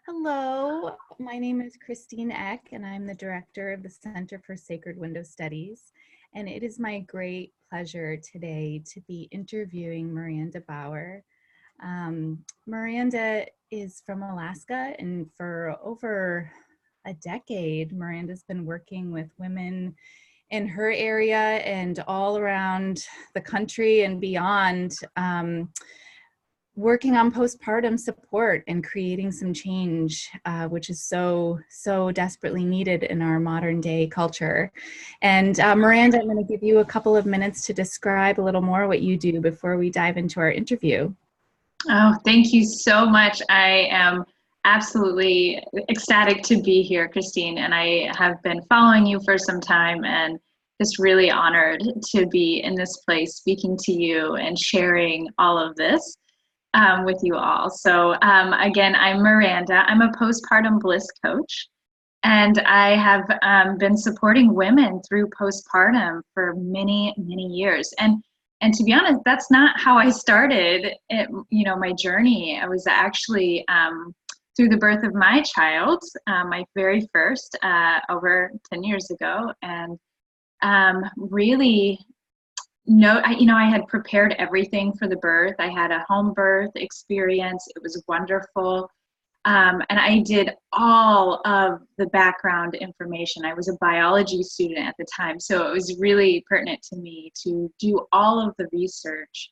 Hello, my name is Christine Eck, and I'm the director of the Center for Sacred Window Studies. And it is my great pleasure today to be interviewing Miranda Bauer. Miranda is from Alaska, and for over a decade, Miranda's been working with women in her area and all around the country and beyond, working on postpartum support and creating some change, which is so desperately needed in our modern day culture. And Miranda, I'm going to give you a couple of minutes to describe a little more what you do before we dive into our interview. Oh, thank you so much. I am absolutely ecstatic to be here, Christine, and I have been following you for some time and just really honored to be in this place speaking to you and sharing all of this with you all. So again, I'm Miranda. I'm a postpartum bliss coach, and I have been supporting women through postpartum for many, many years. And to be honest, that's not how I started my journey. I was actually through the birth of my child, my very first, over 10 years ago. And really, I had prepared everything for the birth. I had a home birth experience. It was wonderful. And I did all of the background information. I was a biology student at the time, so it was really pertinent to me to do all of the research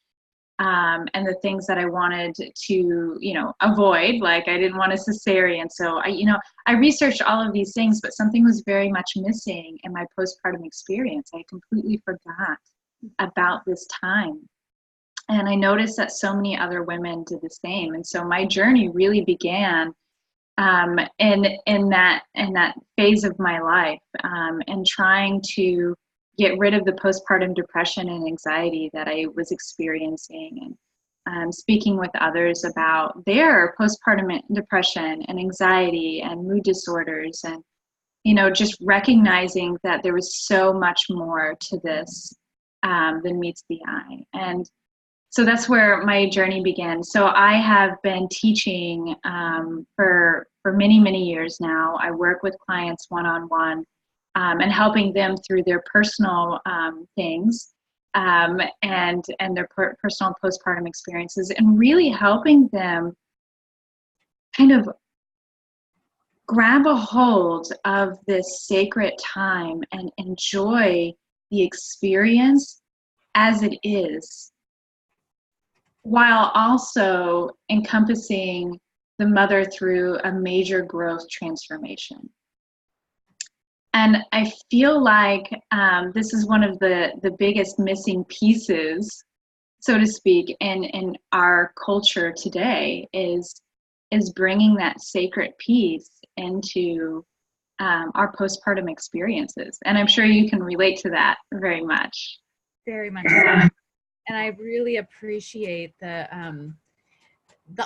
and the things that I wanted to, avoid. Like I didn't want a cesarean, so I researched all of these things, but something was very much missing in my postpartum experience. I completely forgot about this time. And I noticed that so many other women did the same. And so my journey really began in that phase of my life, and trying to get rid of the postpartum depression and anxiety that I was experiencing, and speaking with others about their postpartum depression and anxiety and mood disorders, and just recognizing that there was so much more to this than meets the eye. And so that's where my journey began. So I have been teaching for many, many years now. I work with clients one-on-one, and helping them through their personal things, and their personal postpartum experiences, and really helping them kind of grab a hold of this sacred time and enjoy the experience as it is, while also encompassing the mother through a major growth transformation. And I feel like this is one of the biggest missing pieces, so to speak, in our culture today, is bringing that sacred piece into our postpartum experiences. And I'm sure you can relate to that very much. Very much so. And I really appreciate the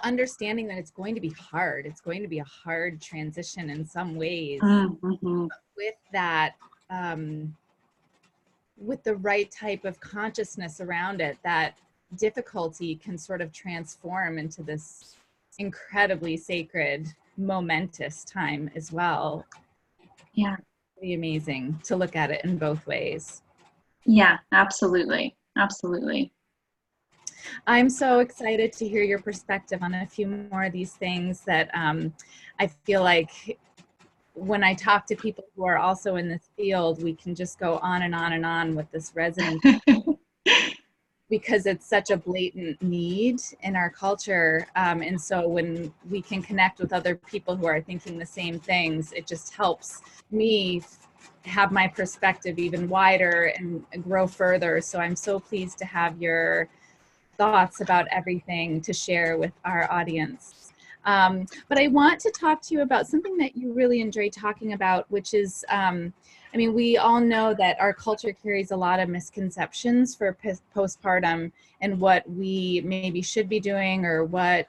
understanding that it's going to be hard. It's going to be a hard transition in some ways. Mm-hmm. But with that, with the right type of consciousness around it, that difficulty can sort of transform into this incredibly sacred, momentous time as well. Yeah. Pretty amazing to look at it in both ways. Yeah, absolutely. Absolutely. I'm so excited to hear your perspective on a few more of these things that I feel like when I talk to people who are also in this field, we can just go on and on and on with this resonance because it's such a blatant need in our culture. And so when we can connect with other people who are thinking the same things, it just helps me have my perspective even wider and grow further. So I'm so pleased to have your thoughts about everything to share with our audience. But I want to talk to you about something that you really enjoy talking about, which is, we all know that our culture carries a lot of misconceptions for postpartum and what we maybe should be doing, or what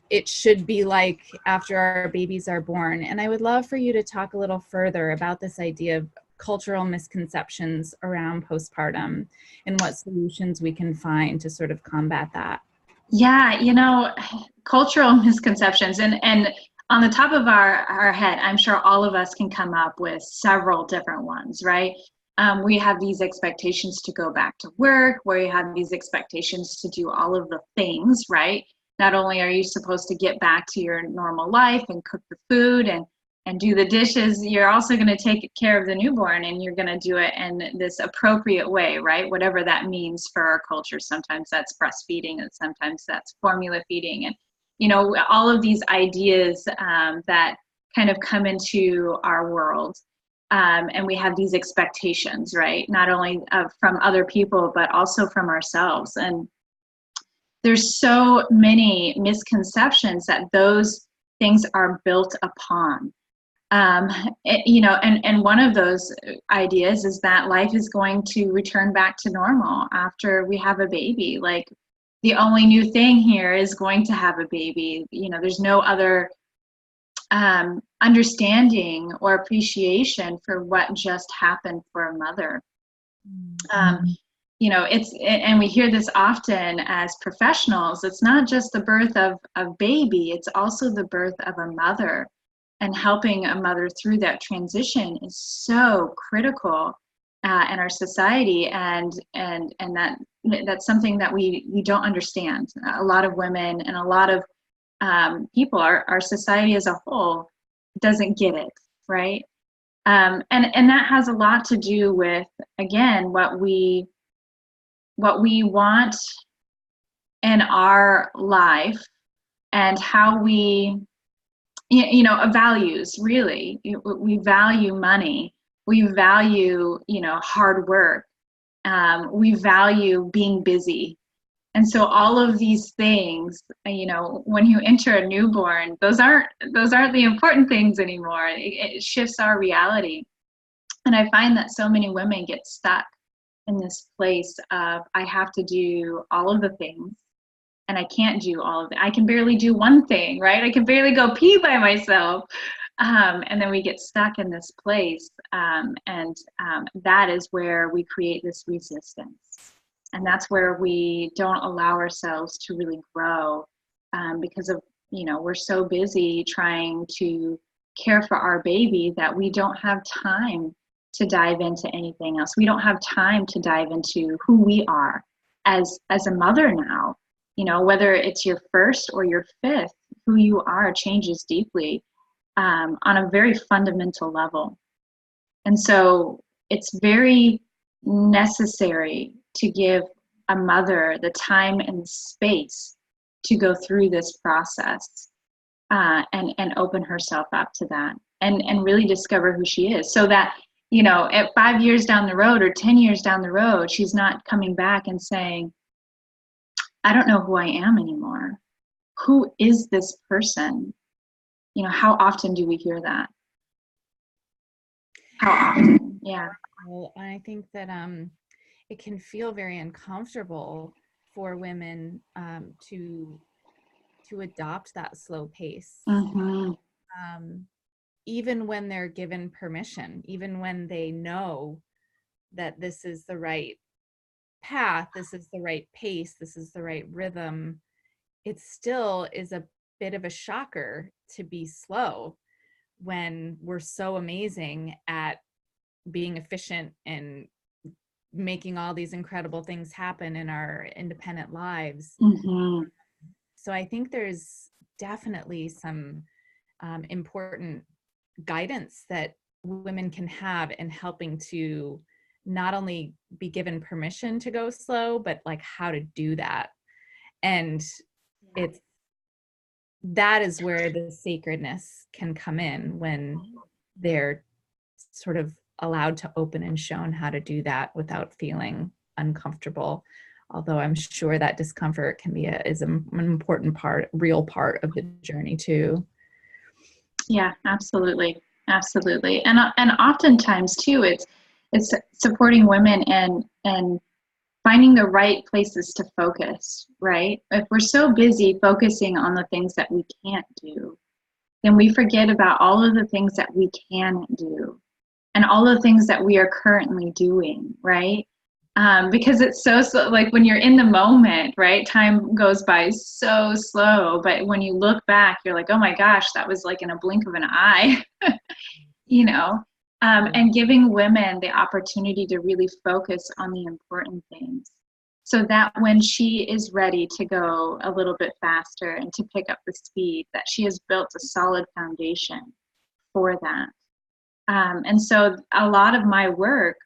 it should be like after our babies are born. And I would love for you to talk a little further about this idea of cultural misconceptions around postpartum and what solutions we can find to sort of combat that. Yeah, cultural misconceptions, and on the top of our head, I'm sure all of us can come up with several different ones, right? We have these expectations to go back to work, where you have these expectations to do all of the things, right? Not only are you supposed to get back to your normal life and cook the food and do the dishes, you're also going to take care of the newborn, and you're going to do it in this appropriate way, right? Whatever that means for our culture. Sometimes that's breastfeeding, and sometimes that's formula feeding, and all of these ideas that kind of come into our world, and we have these expectations, right? Not only from other people, but also from ourselves. And there's so many misconceptions that those things are built upon. And one of those ideas is that life is going to return back to normal after we have a baby. Like, the only new thing here is going to have a baby. There's no other understanding or appreciation for what just happened for a mother. And we hear this often as professionals. It's not just the birth of a baby, it's also the birth of a mother. And helping a mother through that transition is so critical in our society, and that's something that we don't understand. A lot of women and a lot of people, our society as a whole, doesn't get it, right? And that has a lot to do with, again, what we want in our life, and how we values, really. We value money, we value hard work, we value being busy. And so all of these things, when you enter a newborn, those aren't the important things anymore. It shifts our reality. And I find that so many women get stuck in this place of, I have to do all of the things, and I can't do all of it. I can barely do one thing, right? I can barely go pee by myself. And then we get stuck in this place. And that is where we create this resistance. And that's where we don't allow ourselves to really grow, because of, we're so busy trying to care for our baby that we don't have time to dive into anything else. We don't have time to dive into who we are as a mother now. Whether it's your first or your fifth, who you are changes deeply, on a very fundamental level. And so it's very necessary to give a mother the time and space to go through this process, and open herself up to that, and really discover who she is, so that at 5 years down the road or 10 years down the road, she's not coming back and saying, I don't know who I am anymore. Who is this person? How often do we hear that? How often? Yeah. Well, I think that it can feel very uncomfortable for women to adopt that slow pace. Mm-hmm. Even when they're given permission, even when they know that this is the right path, this is the right pace, this is the right rhythm, it still is a bit of a shocker to be slow when we're so amazing at being efficient and making all these incredible things happen in our independent lives. Mm-hmm. So I think there's definitely some important guidance that women can have in helping to not only be given permission to go slow, but like how to do that. And that is where the sacredness can come in, when they're sort of allowed to open and shown how to do that without feeling uncomfortable. Although I'm sure that discomfort can be is an important part, real part of the journey too. Yeah, absolutely. Absolutely. And oftentimes too, it's supporting women and finding the right places to focus, right? If we're so busy focusing on the things that we can't do, then we forget about all of the things that we can do, and all the things that we are currently doing, right? Because it's so slow. Like when you're in the moment, right? Time goes by so slow. But when you look back, you're like, oh my gosh, that was like in a blink of an eye, you know? And giving women the opportunity to really focus on the important things, so that when she is ready to go a little bit faster and to pick up the speed, that she has built a solid foundation for that. And so a lot of my work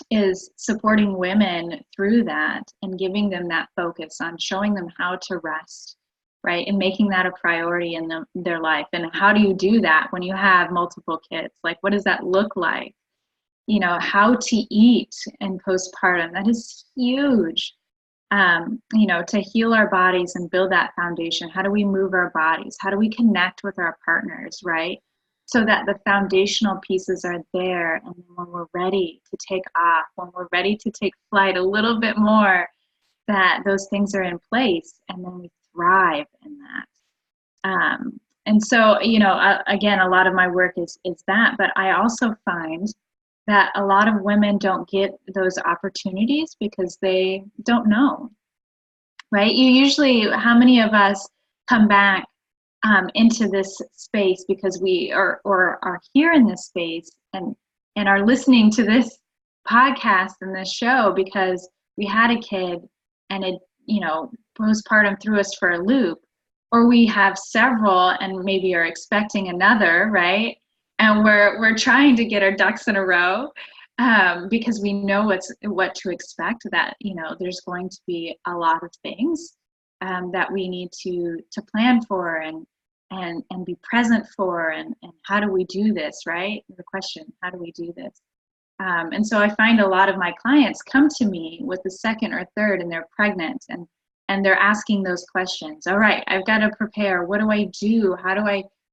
is supporting women through that and giving them that focus on showing them how to rest, right? And making that a priority in their life. And how do you do that when you have multiple kids? Like, what does that look like? You know, how to eat in postpartum. That is huge. You know, to heal our bodies and build that foundation. How do we move our bodies? How do we connect with our partners, right? So that the foundational pieces are there. And then when we're ready to take off, when we're ready to take flight a little bit more, that those things are in place, and then we thrive in that. And so, you know, again, a lot of my work is that, but I also find that a lot of women don't get those opportunities because they don't know, right? You usually, how many of us come back into this space because we are here in this space and are listening to this podcast and this show because we had a kid and it, you know, postpartum threw us for a loop, or we have several and maybe are expecting another, right? And we're trying to get our ducks in a row because we know what to expect, that, you know, there's going to be a lot of things that we need to plan for and be present for, and how do we do this, right? The question, how do we do this? And so I find a lot of my clients come to me with the second or third and they're pregnant and they're asking those questions. All right, I've got to prepare. What do I do?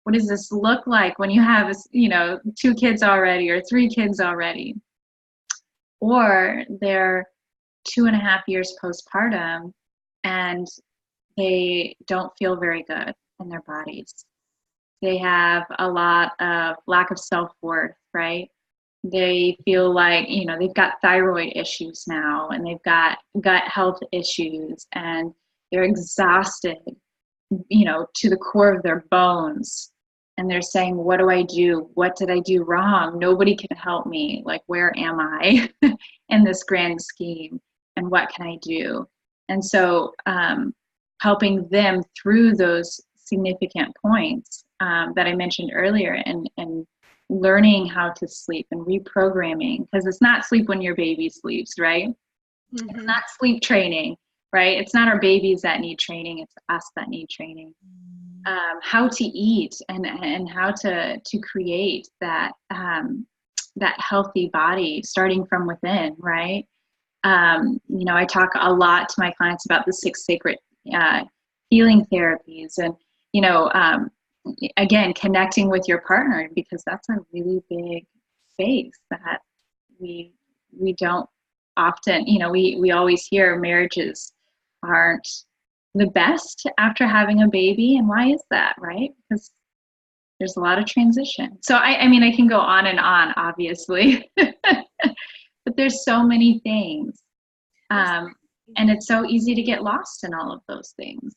What does this look like when you have, you know, 2 kids already or 3 kids already? Or they're 2.5 years postpartum and they don't feel very good in their bodies. They have a lot of lack of self-worth, right? They feel like, you know, they've got thyroid issues now, and they've got gut health issues, and they're exhausted, you know, to the core of their bones. And they're saying, what do I do? What did I do wrong? Nobody can help me. Like, where am I in this grand scheme? And what can I do? And so helping them through those significant points that I mentioned earlier, and learning how to sleep and reprogramming, because it's not sleep when your baby sleeps, right? Mm-hmm. It's not sleep training, right? It's not our babies that need training, it's us that need training. How to eat and how to create that that healthy body starting from within, right? You know, I talk a lot to my clients about the 6 sacred healing therapies, and, you know, again, connecting with your partner, because that's a really big space that we don't often, you know, we always hear marriages aren't the best after having a baby. And why is that, right? Because there's a lot of transition. So I mean, I can go on and on, obviously, but there's so many things. And it's so easy to get lost in all of those things.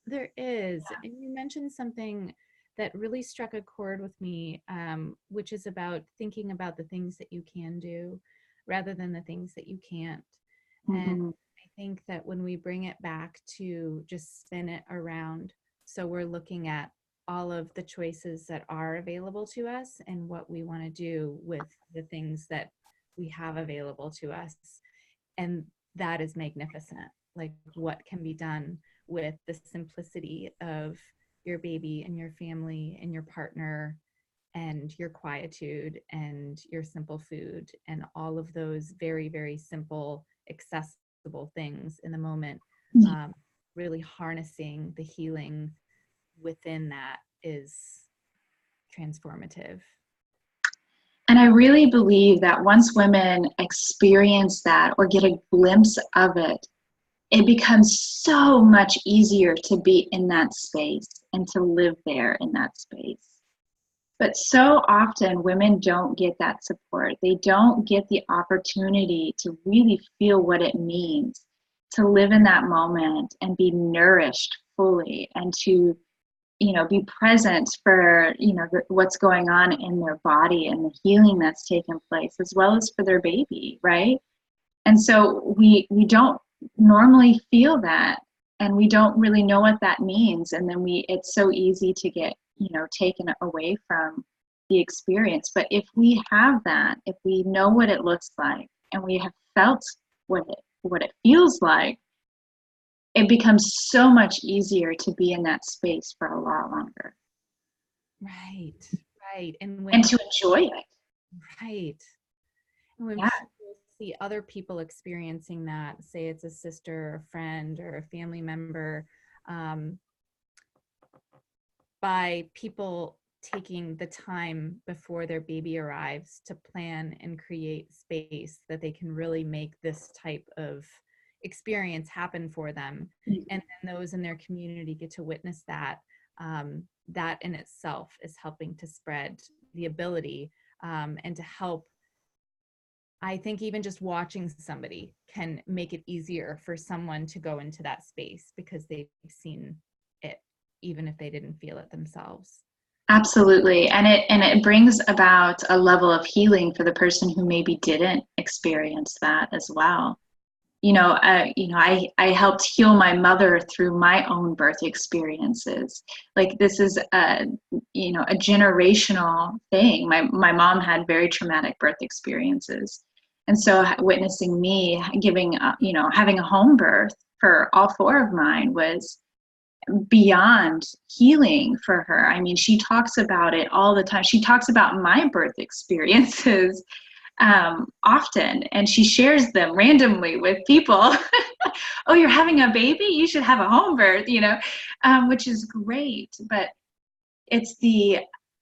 There is. And you mentioned something that really struck a chord with me, which is about thinking about the things that you can do rather than the things that you can't. Mm-hmm. And I think that when we bring it back to just spin it around, so we're looking at all of the choices that are available to us and what we want to do with the things that we have available to us. And that is magnificent. Like, what can be done with the simplicity of your baby and your family and your partner and your quietude and your simple food and all of those very, very simple, accessible things in the moment. Really harnessing the healing within that is transformative. And I really believe that once women experience that or get a glimpse of it, it becomes so much easier to be in that space and to live there in that space. But so often women don't get that support. They don't get the opportunity to really feel what it means to live in that moment and be nourished fully, and to, be present for, what's going on in their body and the healing that's taken place, as well as for their baby, right? And so we don't normally feel that, and we don't really know what that means. And then it's so easy to get, taken away from the experience. But if we have that, if we know what it looks like, and we have felt what it feels like, it becomes so much easier to be in that space for a lot longer. Right. And to enjoy it. Right. And when Yeah. people see other people experiencing that, say it's a sister, a friend, or a family member, by people taking the time before their baby arrives to plan and create space that they can really make this type of experience happen for them. Mm-hmm. And then those in their community get to witness that. That in itself is helping to spread the ability and to help. I think even just watching somebody can make it easier for someone to go into that space because they've seen it, even if they didn't feel it themselves. Absolutely. And it brings about a level of healing for the person who maybe didn't experience that as well. I helped heal my mother through my own birth experiences. Like, this is a generational thing. My mom had very traumatic birth experiences. And so witnessing me having a home birth for all four of mine was beyond healing for her. I mean, she talks about it all the time. She talks about my birth experiences often, and she shares them randomly with people. Oh, you're having a baby? You should have a home birth, which is great. But it's the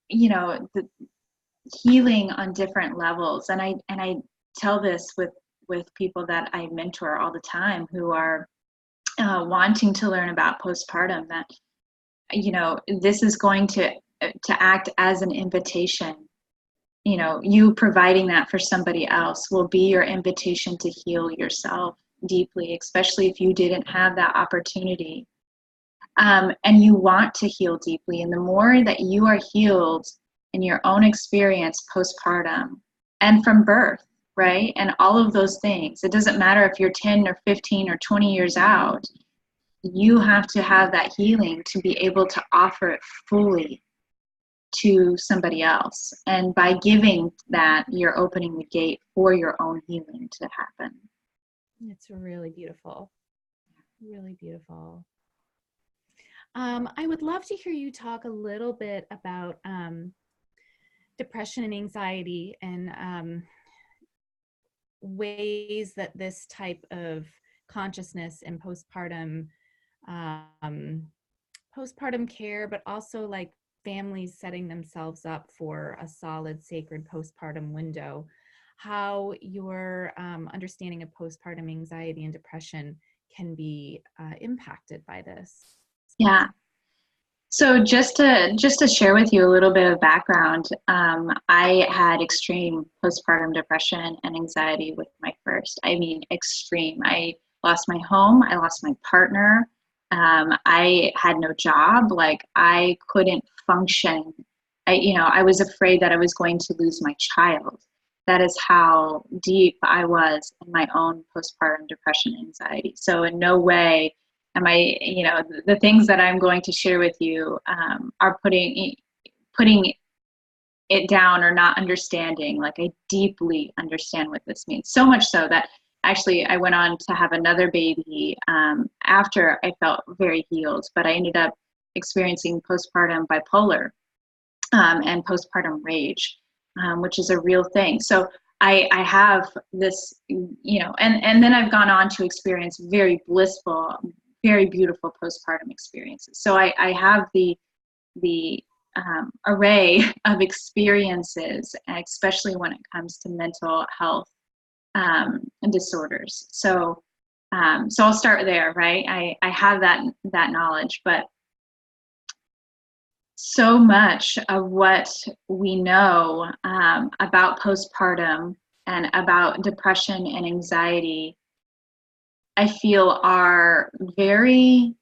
healing on different levels. And I tell this with people that I mentor all the time who are wanting to learn about postpartum, that this is going to act as an invitation. You providing that for somebody else will be your invitation to heal yourself deeply, especially if you didn't have that opportunity. And you want to heal deeply. And the more that you are healed in your own experience postpartum and from birth, right? And all of those things, it doesn't matter if you're 10 or 15 or 20 years out, you have to have that healing to be able to offer it fully to somebody else. And by giving that, you're opening the gate for your own healing to happen. It's really beautiful. Really beautiful. I would love to hear you talk a little bit about depression and anxiety, and ways that this type of consciousness and postpartum care, but also like families setting themselves up for a solid, sacred postpartum window, how your understanding of postpartum anxiety and depression can be impacted by this. Yeah. So just to share with you a little bit of background, I had extreme postpartum depression and anxiety with my first. I mean, extreme. I lost my home. I lost my partner. I had no job. Like, I couldn't function. I was afraid that I was going to lose my child. That is how deep I was in my own postpartum depression and anxiety. So in no way am I, the things that I'm going to share with you are putting it down or not understanding. Like, I deeply understand what this means. So much so that actually I went on to have another baby after I felt very healed, but I ended up experiencing postpartum bipolar and postpartum rage, which is a real thing. So I have this, and then I've gone on to experience very blissful, very beautiful postpartum experiences. So I have the array of experiences, especially when it comes to mental health and disorders. So I'll start there, right? I have that knowledge, but so much of what we know about postpartum and about depression and anxiety, I feel, are very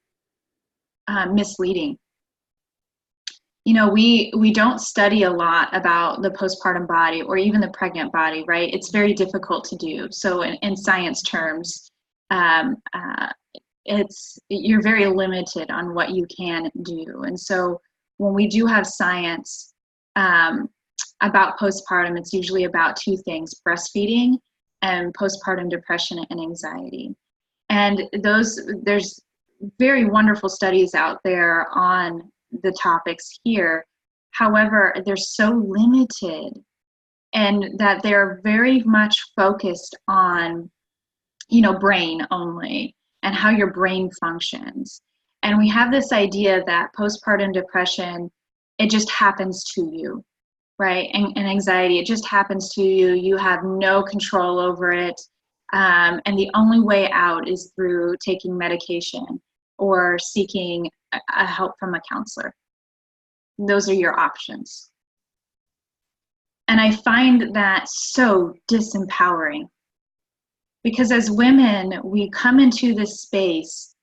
misleading. You know, we don't study a lot about the postpartum body or even the pregnant body, right? It's very difficult to do. So in science terms, you're very limited on what you can do. And so when we do have science about postpartum, it's usually about two things: breastfeeding and postpartum depression and anxiety. And there's very wonderful studies out there on the topics here. However, they're so limited, and that they're very much focused on, you know, brain only and how your brain functions. And we have this idea that postpartum depression, it just happens to you, right? And anxiety, it just happens to you. You have no control over it. And the only way out is through taking medication or seeking a help from a counselor. Those are your options. And I find that so disempowering, because as women, we come into this space,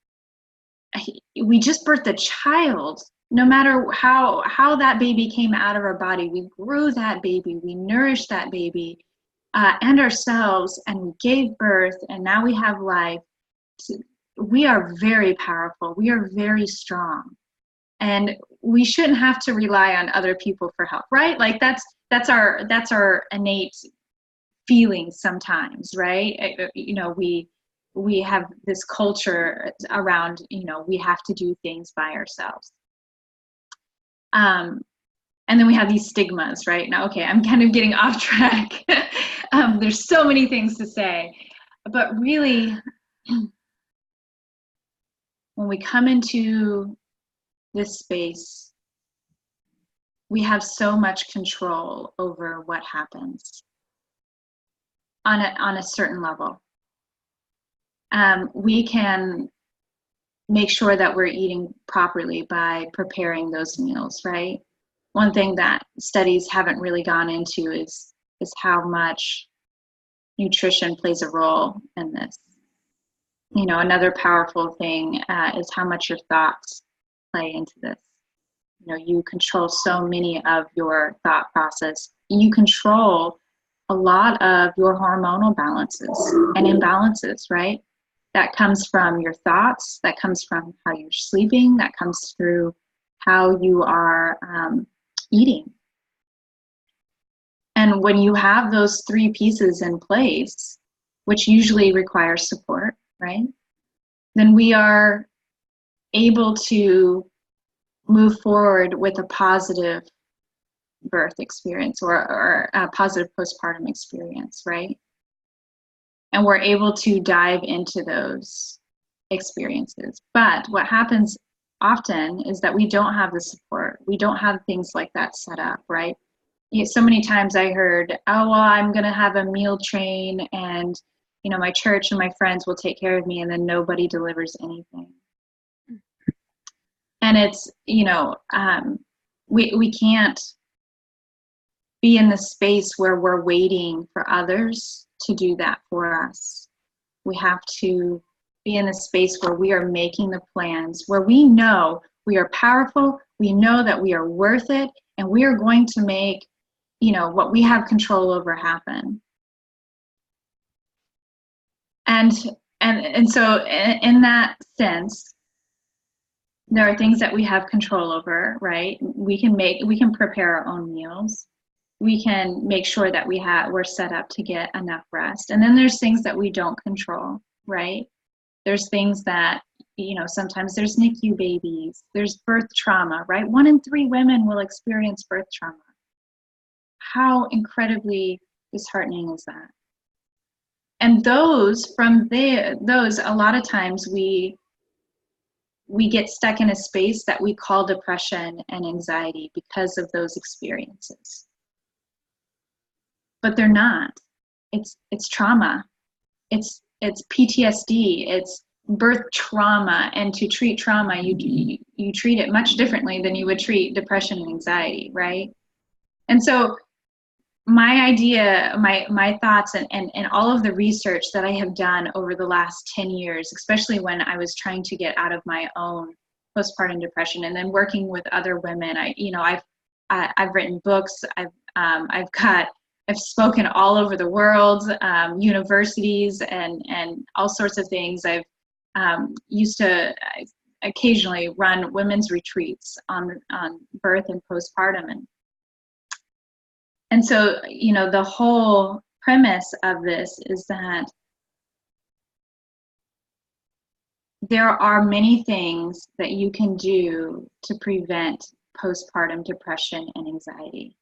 we just birthed a child. No matter how that baby came out of our body, we grew that baby, we nourished that baby and ourselves, and we gave birth, and now we have life. We are very powerful. We are very strong. And we shouldn't have to rely on other people for help, right? Like that's our innate feelings sometimes, right? You know, we have this culture around, you know, we have to do things by ourselves. And then we have these stigmas, right? Now, okay, I'm kind of getting off track. There's so many things to say, but really, when we come into this space, we have so much control over what happens on a certain level. We can make sure that we're eating properly by preparing those meals, right? One thing that studies haven't really gone into is how much nutrition plays a role in this. You know, another powerful thing is how much your thoughts play into this. You know, you control so many of your thought process. You control a lot of your hormonal balances and imbalances, right? That comes from your thoughts, that comes from how you're sleeping, that comes through how you are eating. And when you have those three pieces in place, which usually requires support, right? Then we are able to move forward with a positive birth experience or a positive postpartum experience, right? And we're able to dive into those experiences. But what happens often is that we don't have the support. We don't have things like that set up, right? So many times I heard, oh, well, I'm going to have a meal train, and, you know, my church and my friends will take care of me, and then nobody delivers anything. And it's, you know, we can't be in the space where we're waiting for others to do that for us. We have to be in the space where we are making the plans, where we know we are powerful, we know that we are worth it, and we are going to make, you know, what we have control over happen. And so in that sense, there are things that we have control over, right? We can prepare our own meals. We can make sure that we're set up to get enough rest. And then there's things that we don't control, right? There's things that, you know, sometimes there's NICU babies, there's birth trauma, right? 1 in 3 women will experience birth trauma. How incredibly disheartening is that? And those, a lot of times we get stuck in a space that we call depression and anxiety because of those experiences. But they're not. It's trauma. It's PTSD. It's birth trauma, and to treat trauma, you treat it much differently than you would treat depression and anxiety, right? And so my idea, my thoughts, and all of the research that I have done over the last 10 years, especially when I was trying to get out of my own postpartum depression, and then working with other women, I've written books, I've spoken all over the world, universities, and all sorts of things. I've used to occasionally run women's retreats on birth and postpartum, and so, the whole premise of this is that there are many things that you can do to prevent postpartum depression and anxiety.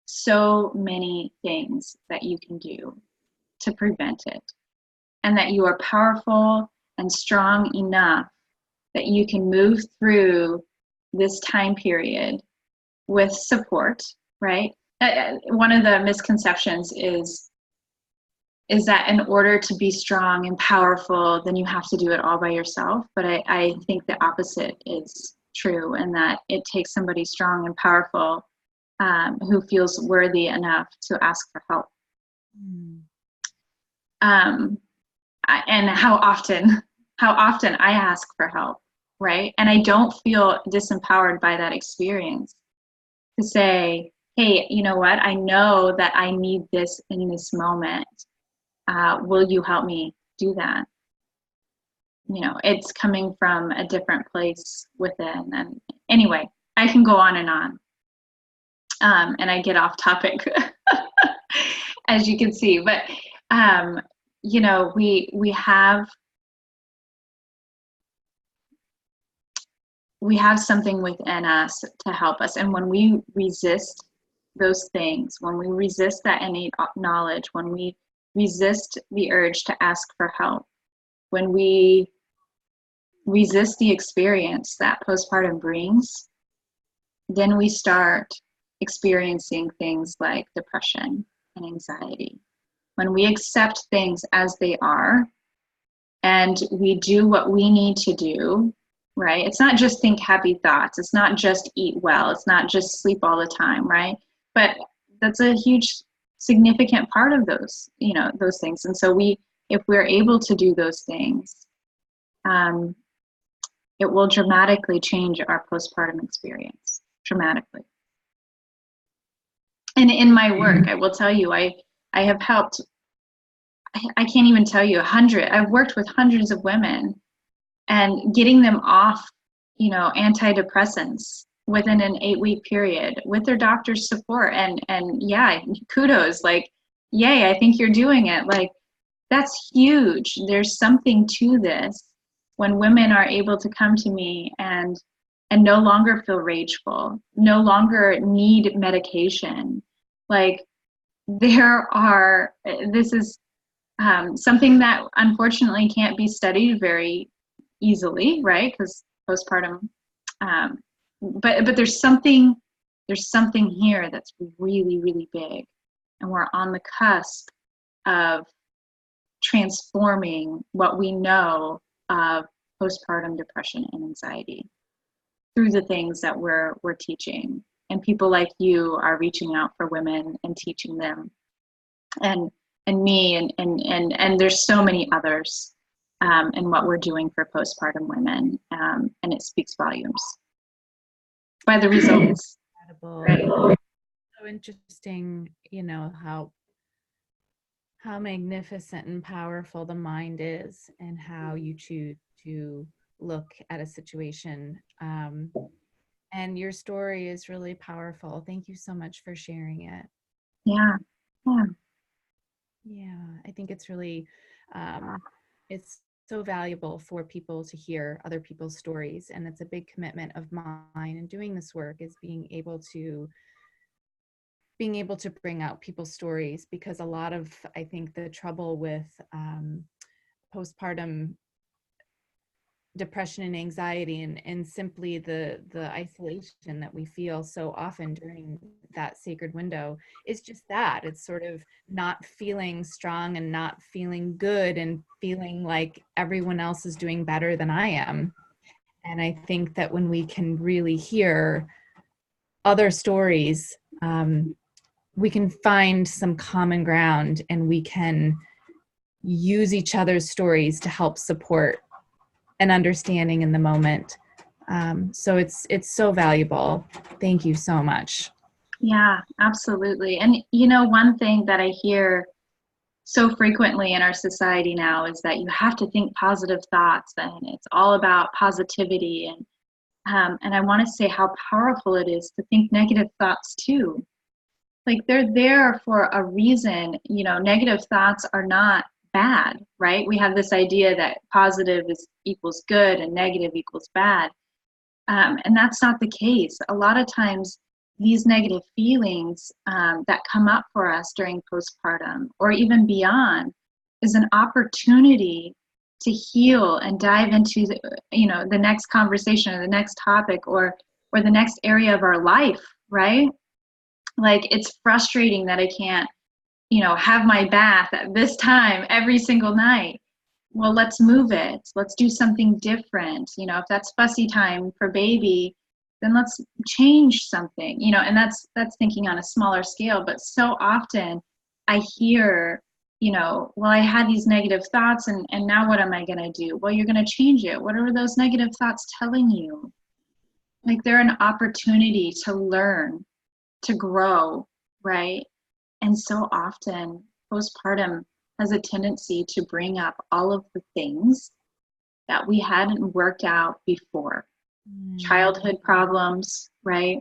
So many things that you can do to prevent it, and that you are powerful and strong enough that you can move through this time period with support, right? One of the misconceptions is that in order to be strong and powerful, then you have to do it all by yourself. But I think the opposite is true, and that it takes somebody strong and powerful who feels worthy enough to ask for help. And how often I ask for help, right? And I don't feel disempowered by that experience to say, hey, you know what? I know that I need this in this moment. Will you help me do that? It's coming from a different place within. And anyway, I can go on. And I get off topic, as you can see. But, we have something within us to help us. And when we resist those things, when we resist that innate knowledge, when we resist the urge to ask for help, when we resist the experience that postpartum brings, then we start experiencing things like depression and anxiety. When we accept things as they are and we do what we need to do, right? It's not just think happy thoughts. It's not just eat well. It's not just sleep all the time, right? But that's a huge, significant part of those things. And so if we're able to do those things, it will dramatically change our postpartum experience, dramatically. And in my work, I will tell you, I have helped, I can't even tell you, I've worked with hundreds of women, and getting them off, antidepressants within an 8-week period with their doctor's support. And yeah, kudos, like, yay, I think you're doing it. Like, that's huge. There's something to this when women are able to come to me and no longer feel rageful, no longer need medication. Like, this is something that unfortunately can't be studied very easily, right? Because postpartum, but there's something here that's really, really big, and we're on the cusp of transforming what we know of postpartum depression and anxiety through the things that we're teaching. And people like you are reaching out for women and teaching them, and me, and there's so many others in what we're doing for postpartum women, and it speaks volumes by the results. Incredible. So interesting, how magnificent and powerful the mind is, and how you choose to look at a situation. And your story is really powerful. Thank you so much for sharing it. Yeah. I think it's really, it's so valuable for people to hear other people's stories. And it's a big commitment of mine in doing this work, is being able to bring out people's stories, because a lot of, I think, the trouble with postpartum depression and anxiety, and simply the isolation that we feel so often during that sacred window is just that. It's sort of not feeling strong and not feeling good and feeling like everyone else is doing better than I am. And I think that when we can really hear other stories, we can find some common ground, and we can use each other's stories to help support an understanding in the moment. So it's so valuable. Thank you so much. Yeah, absolutely. And you know, one thing that I hear so frequently in our society now is that you have to think positive thoughts, and it's all about positivity. And I want to say how powerful it is to think negative thoughts too. Like, they're there for a reason. You know, negative thoughts are not bad, right? We have this idea that positive is equals good and negative equals bad. And that's not the case. A lot of times, these negative feelings that come up for us during postpartum or even beyond is an opportunity to heal and dive into the next conversation or the next topic or the next area of our life, right? Like, it's frustrating that I can't have my bath at this time every single night. Well, let's move it. Let's do something different. If that's fussy time for baby, then let's change something, and that's thinking on a smaller scale. But so often I hear, well, I had these negative thoughts, and now what am I going to do? Well, you're going to change it. What are those negative thoughts telling you? Like, they're an opportunity to learn, to grow, right? And so often postpartum has a tendency to bring up all of the things that we hadn't worked out before. Childhood problems, right?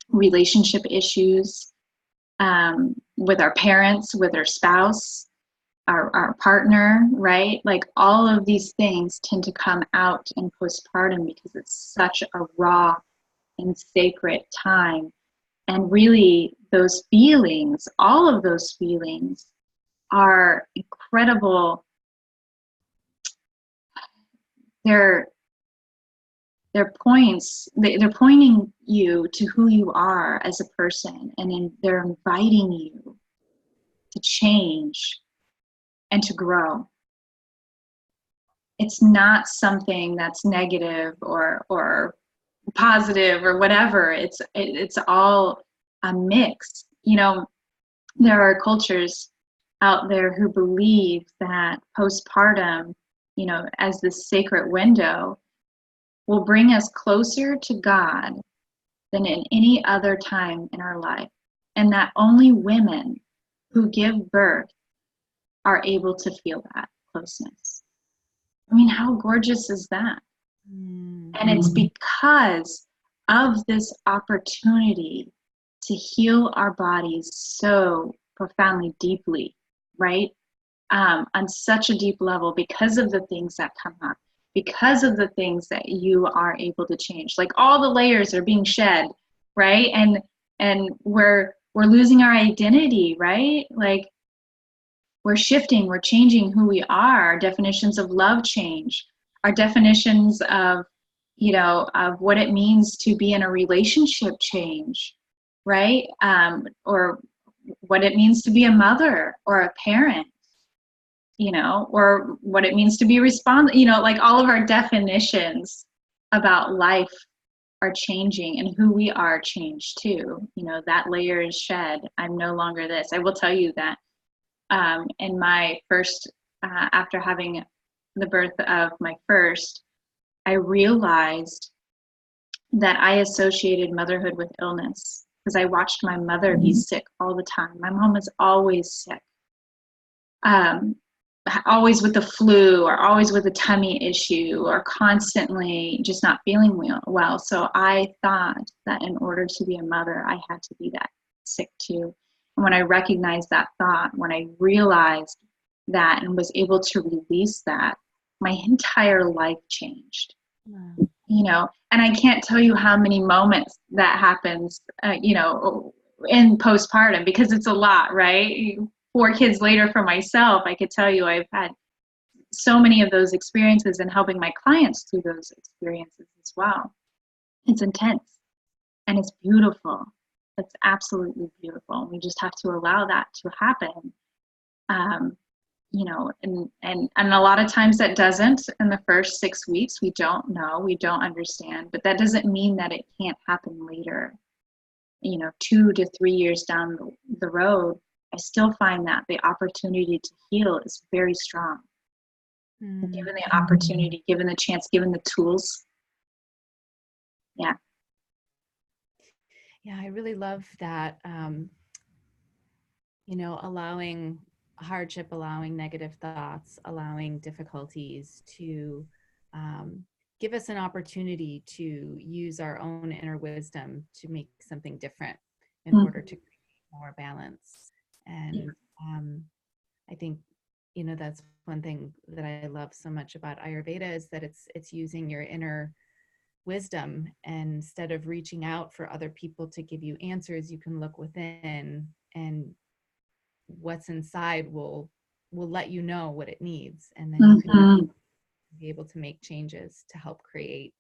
Relationship issues with our parents, with our spouse, our partner, right? Like, all of these things tend to come out in postpartum because it's such a raw and sacred time. And really, those feelings, all of those feelings, are incredible. They're pointing you to who you are as a person, and they're inviting you to change and to grow. It's not something that's negative or positive or whatever. It's all a mix. There are cultures out there who believe that postpartum, as this sacred window, will bring us closer to God than in any other time in our life, and that only women who give birth are able to feel that closeness. I mean, how gorgeous is that? And it's because of this opportunity to heal our bodies so profoundly, deeply, right? On such a deep level, because of the things that come up, because of the things that you are able to change. Like, all the layers are being shed, right? And we're losing our identity, right? Like, we're shifting, we're changing who we are. Our definitions of love change. Our definitions of what it means to be in a relationship change, right? Or what it means to be a mother or a parent, or what it means to be responsible, like, all of our definitions about life are changing, and who we are changed too. That layer is shed. I'm no longer this. I will tell you that in my first, after having the birth of my first, I realized that I associated motherhood with illness, because I watched my mother be sick all the time. My mom was always sick, always with the flu, or always with a tummy issue, or constantly just not feeling well. So I thought that in order to be a mother, I had to be that sick too. And when I recognized that thought, when I realized that and was able to release that, my entire life changed. And I can't tell you how many moments that happens, in postpartum, because it's a lot, right? 4 kids later for myself, I could tell you I've had so many of those experiences and helping my clients through those experiences as well. It's intense and it's beautiful. It's absolutely beautiful. We just have to allow that to happen. You know, and a lot of times that doesn't in the first 6 weeks. We don't know, we don't understand, but that doesn't mean that it can't happen later. You know, 2 to 3 years down the road, I still find that the opportunity to heal is very strong. Given the opportunity, given the chance, given the tools. Yeah. Yeah, I really love that, you know, allowing hardship, allowing negative thoughts, allowing difficulties to give us an opportunity to use our own inner wisdom to make something different in order to create more balance. And I think, you know, that's one thing that I love so much about Ayurveda is that it's using your inner wisdom, and instead of reaching out for other people to give you answers, you can look within, and what's inside will let you know what it needs, and then you can be able to make changes to help create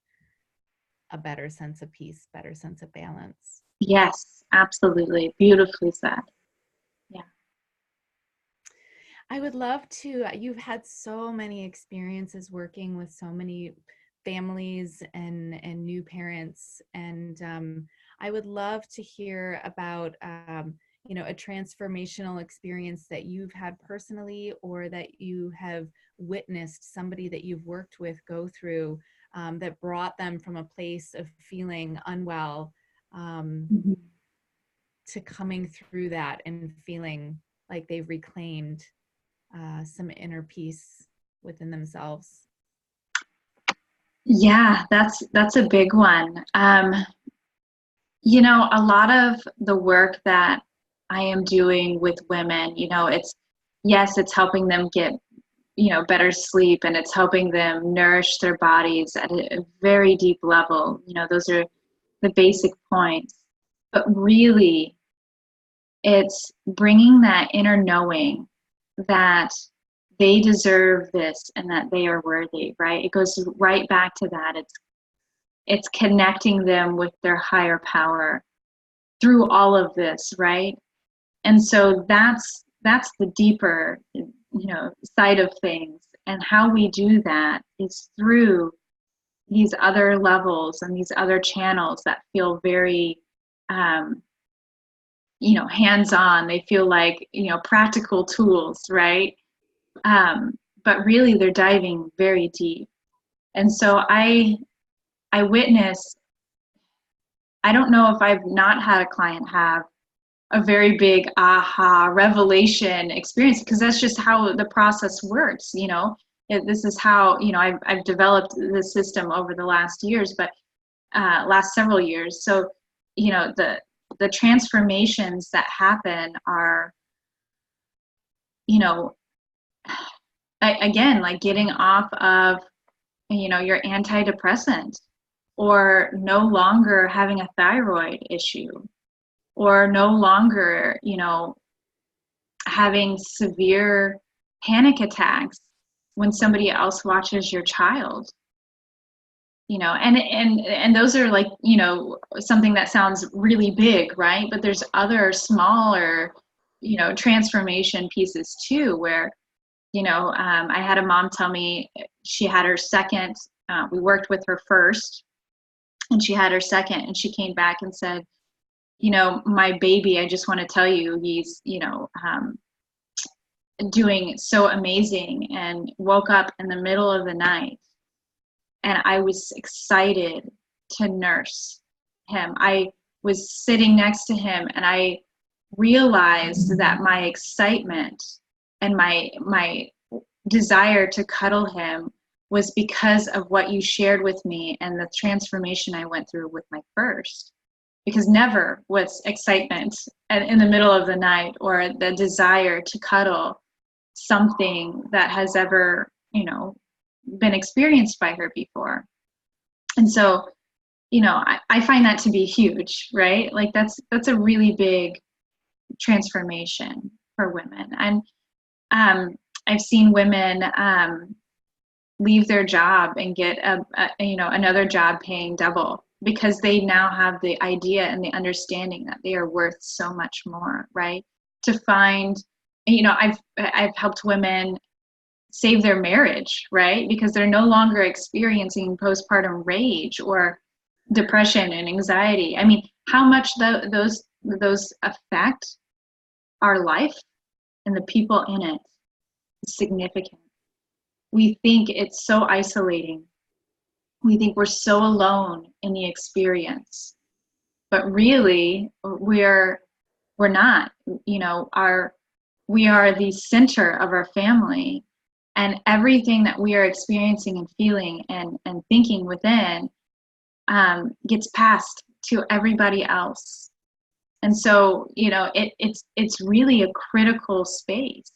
a better sense of peace, better sense of balance. Yes, absolutely. Beautifully said. Yeah. I would love to, you've had so many experiences working with so many families and new parents, and I would love to hear about you know, a transformational experience that you've had personally, or that you have witnessed somebody that you've worked with go through, that brought them from a place of feeling unwell to coming through that and feeling like they've reclaimed some inner peace within themselves. Yeah, that's a big one. You know, a lot of the work that I am doing with women, you know, it's helping them get, you know, better sleep, and it's helping them nourish their bodies at a very deep level. You know, those are the basic points. But really, it's bringing that inner knowing that they deserve this and that they are worthy, right? It goes right back to that. It's connecting them with their higher power through all of this, right? And so that's the deeper, you know, side of things. And how we do that is through these other levels and these other channels that feel very you know, hands-on. They feel like, you know, practical tools, right? But really they're diving very deep. And so I witness, I don't know if I've not had a client have a very big aha revelation experience, because that's just how the process works. You know, this is how, you know, I've developed this system over the last years, but last several years. So, you know, the transformations that happen are, you know, again, like getting off of, you know, your antidepressant, or no longer having a thyroid issue, or no longer, you know, having severe panic attacks when somebody else watches your child. You know, and those are like, you know, something that sounds really big, right? But there's other smaller, you know, transformation pieces too, where, you know, I had a mom tell me she had her second, we worked with her first, and she had her second, and she came back and said, you know, my baby, I just want to tell you, he's, you know, doing so amazing, and woke up in the middle of the night, and I was excited to nurse him. I was sitting next to him, and I realized that my excitement and my desire to cuddle him was because of what you shared with me and the transformation I went through with my first. Because never was excitement in the middle of the night, or the desire to cuddle, something that has ever, you know, been experienced by her before. And so, you know, I find that to be huge, right? Like that's a really big transformation for women. And I've seen women leave their job and get another job paying double, because they now have the idea and the understanding that they are worth so much more, right? To find, I've helped women save their marriage, right? Because they're no longer experiencing postpartum rage or depression and anxiety. I mean, how much those affect our life and the people in it is significant. We think it's so isolating. We think we're so alone in the experience, but really we're not. We are the center of our family, and everything that we are experiencing and feeling and thinking within gets passed to everybody else. And so, it's really a critical space.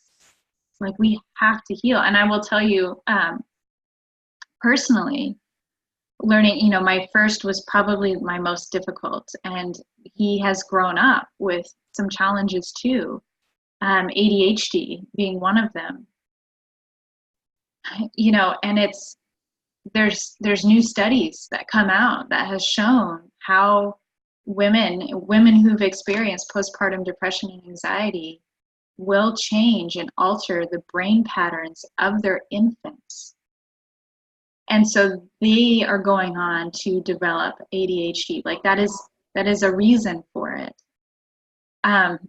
Like, we have to heal. And I will tell you, personally, learning, my first was probably my most difficult, and he has grown up with some challenges too, ADHD being one of them. And there's new studies that come out that has shown how women who've experienced postpartum depression and anxiety will change and alter the brain patterns of their infants. And so they are going on to develop ADHD. Like, that is a reason for it. And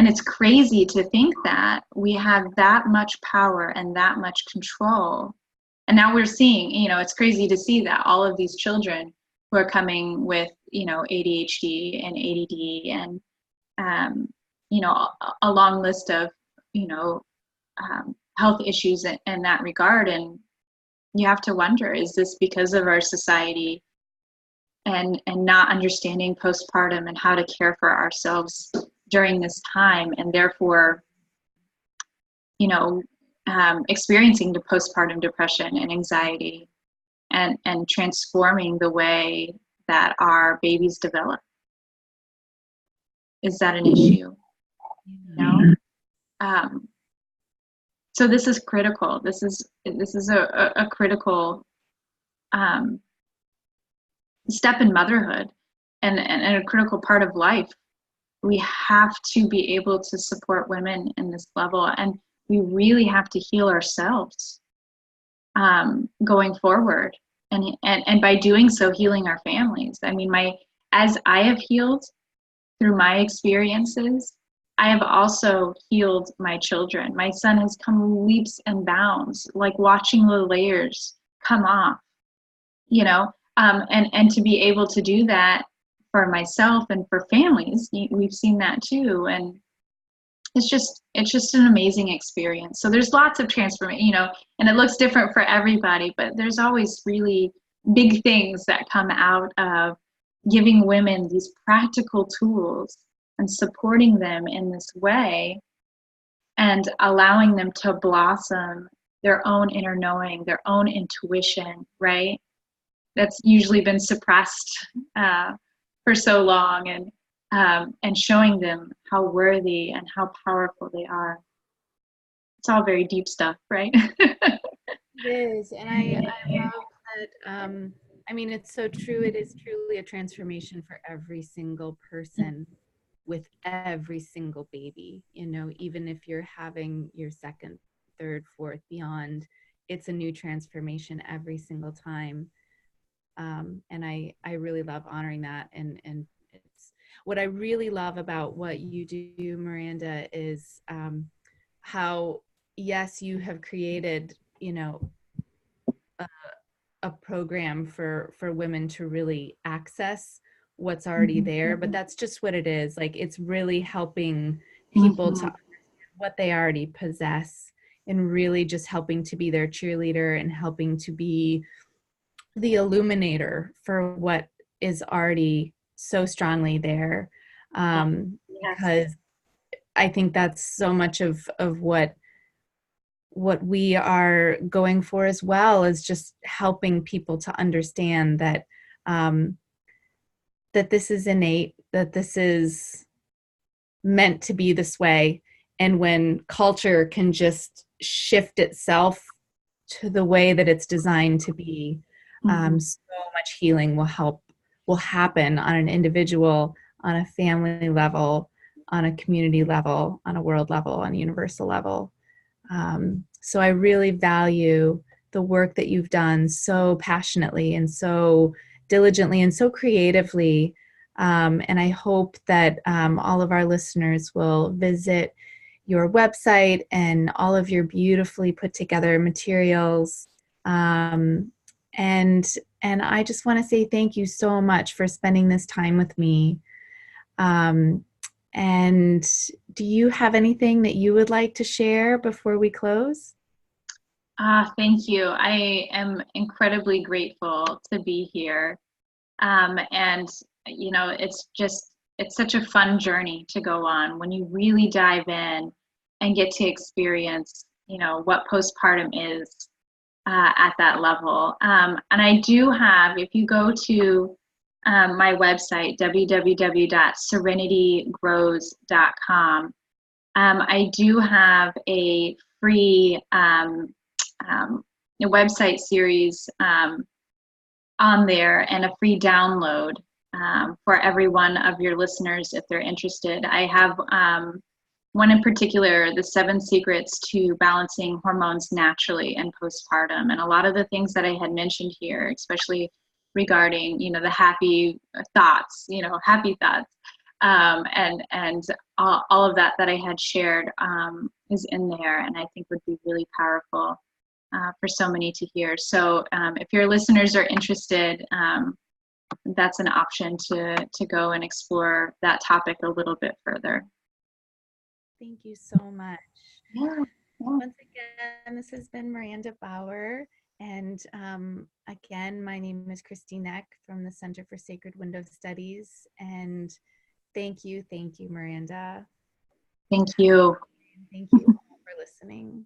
it's crazy to think that we have that much power and that much control. And now we're seeing, it's crazy to see that all of these children who are coming with, ADHD and ADD and, a long list of, health issues in that regard. And you have to wonder, is this because of our society and not understanding postpartum and how to care for ourselves during this time, and therefore, experiencing the postpartum depression and anxiety and transforming the way that our babies develop? Is that an issue? No. So this is critical. This is a critical step in motherhood and a critical part of life. We have to be able to support women in this level, and we really have to heal ourselves going forward, and by doing so, healing our families. I mean, as I have healed through my experiences, I have also healed my children. My son has come leaps and bounds, like watching the layers come off, and to be able to do that for myself and for families, we've seen that too. And it's just an amazing experience. So there's lots of transformation, and it looks different for everybody, but there's always really big things that come out of giving women these practical tools and supporting them in this way and allowing them to blossom their own inner knowing, their own intuition, right? That's usually been suppressed for so long, and showing them how worthy and how powerful they are. It's all very deep stuff, right? It is, and I love that. I mean, it's so true. It is truly a transformation for every single person with every single baby. Even if you're having your second, third, fourth, beyond, it's a new transformation every single time. And I really love honoring that. And it's what I really love about what you do, Miranda, is how, yes, you have created, a program for women to really access what's already there, but that's just what it is. Like, it's really helping people to understand what they already possess, and really just helping to be their cheerleader and helping to be the illuminator for what is already so strongly there. Because I think that's so much of what we are going for as well, is just helping people to understand that that this is innate, that this is meant to be this way. And when culture can just shift itself to the way that it's designed to be, so much healing will happen on an individual, on a family level, on a community level, on a world level, on a universal level. So I really value the work that you've done so passionately and so diligently and so creatively. And I hope that all of our listeners will visit your website and all of your beautifully put together materials. And I just want to say thank you so much for spending this time with me. And do you have anything that you would like to share before we close? Thank you. I am incredibly grateful to be here. And, you know, it's such a fun journey to go on when you really dive in and get to experience, you know, what postpartum is at that level. And I do have, if you go to my website, www.serenitygrows.com, I do have a free a website series on there and a free download for every one of your listeners if they're interested. I have one in particular, the 7 secrets to balancing hormones naturally in postpartum. And a lot of the things that I had mentioned here, especially regarding, you know, the happy thoughts, and all of that I had shared is in there, and I think would be really powerful for so many to hear. So if your listeners are interested, that's an option to go and explore that topic a little bit further. Thank you so much. Yeah. Once again, this has been Miranda Bauer. And again, my name is Christine Eck from the Center for Sacred Window Studies. And thank you, Miranda. Thank you. Thank you all for listening.